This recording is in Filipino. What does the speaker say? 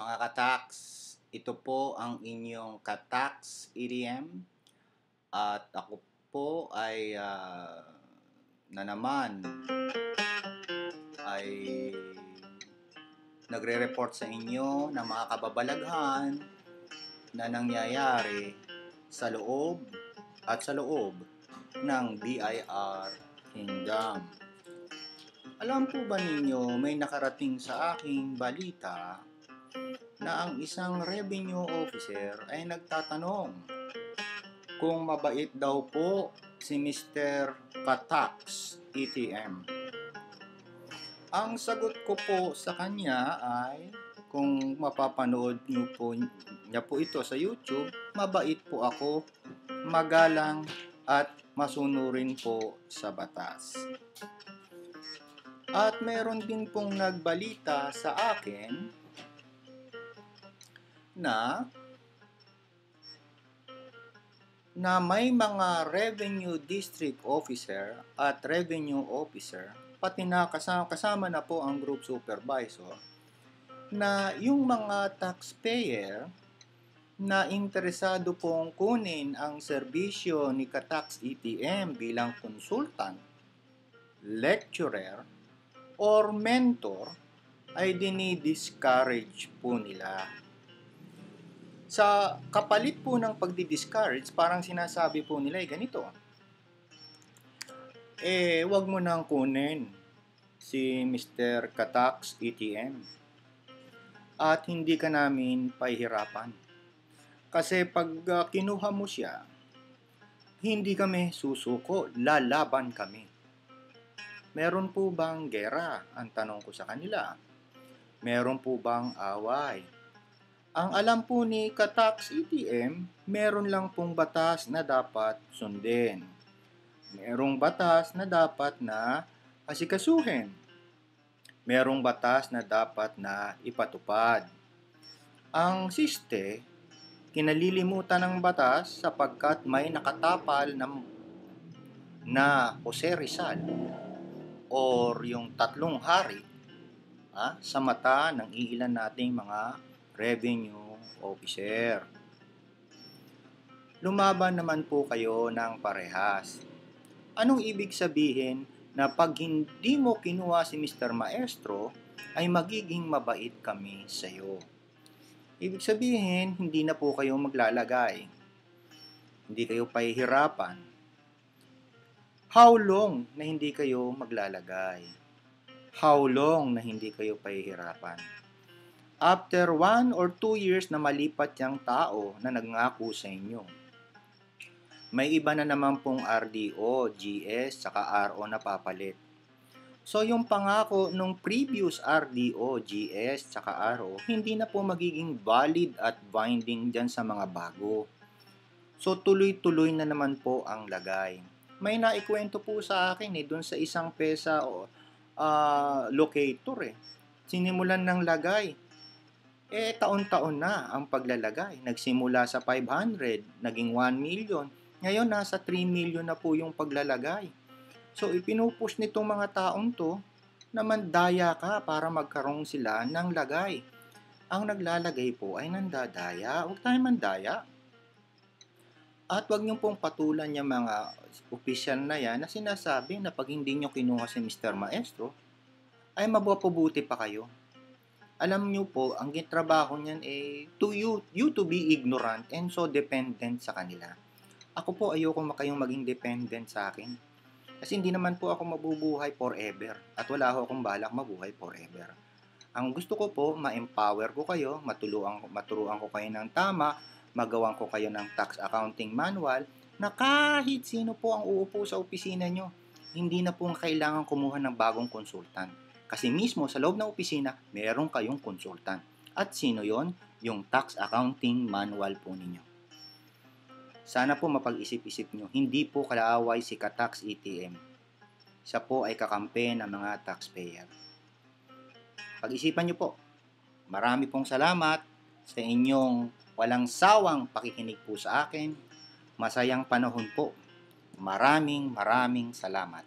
Mga ka-tax, ito po ang inyong ka-tax EDM at ako po ay na naman ay nagre-report sa inyo ng mga kababalaghan na nangyayari sa loob ng BIR Kingdom. Alam po ba ninyo may nakarating sa aking balita na ang isang revenue officer ay nagtatanong kung mabait daw po si Mr. Katax ETM. Ang sagot ko po sa kanya ay kung mapapanood niya po ito sa YouTube, mabait po ako, magalang at masunurin po sa batas. At meron din pong nagbalita sa akin na may mga revenue district officer at revenue officer, pati na kasama na po ang group supervisor, na yung mga taxpayer na interesado pong kunin ang serbisyo ni Katax ETM bilang consultant, lecturer, or mentor ay dinidiscourage po nila. Sa kapalit po ng pagdi-discourage, parang sinasabi po nila ay ganito. Wag mo nang kunin si Mr. Katax ETM at hindi ka namin pahihirapan. Kasi pag kinuha mo siya, hindi kami susuko, lalaban kami. Meron po bang gera? Ang tanong ko sa kanila. Meron po bang away? Ang alam po ni Katax ETM, meron lang pong batas na dapat sundin. Merong batas na dapat na asikasuhin. Merong batas na dapat na ipatupad. Ang siste, kinalilimutan ng batas sapagkat may nakatapal na Jose Rizal or yung tatlong hari sa mata ng iilan nating mga revenue officer. Lumaban naman po kayo ng parehas. Anong ibig sabihin na pag hindi mo kinuha si Mr. Maestro, ay magiging mabait kami sa iyo? Ibig sabihin, hindi na po kayo maglalagay. Hindi kayo pahihirapan. How long na hindi kayo maglalagay? How long na hindi kayo pahihirapan? After 1 or 2 years na malipat yung tao na nagngako sa inyo, may iba na naman pong RDO, GS, saka RO na papalit. So yung pangako nung previous RDO, GS, saka RO, hindi na po magiging valid at binding dyan sa mga bago. So tuloy-tuloy na naman po ang lagay. May naikwento po sa akin dun sa isang pesa locator Sinimulan ng lagay. Taon-taon na ang paglalagay. Nagsimula sa 500, naging 1 million. Ngayon, nasa 3 million na po yung paglalagay. So, ipinupush nitong mga taong to na mandaya ka para magkaroon sila ng lagay. Ang naglalagay po ay nandadaya. Huwag tayo mandaya. At huwag niyo pong patulan yung mga opisyal na yan na sinasabi na pag hindi niyo kinuha si Mr. Maestro, ay mabubuti pa kayo. Alam nyo po, ang trabaho niyan to you to be ignorant and so dependent sa kanila. Ako po, ayoko kayong maging dependent sa akin. Kasi hindi naman po ako mabubuhay forever at wala akong balak mabuhay forever. Ang gusto ko po, ma-empower ko kayo, maturuan ko kayo ng tama, magawan ko kayo ng tax accounting manual na kahit sino po ang uupo sa opisina nyo, hindi na po kailangan kumuha ng bagong konsultant. Kasi mismo sa loob ng opisina, meron kayong consultant. At sino yon? Yung tax accounting manual po ninyo. Sana po mapag-isip-isip nyo, hindi po kalaaway si Katax ETM. Siya po ay kakampi ng mga taxpayer. Pag-isipan nyo po. Marami pong salamat sa inyong walang sawang pakikinig po sa akin. Masayang panahon po. Maraming salamat.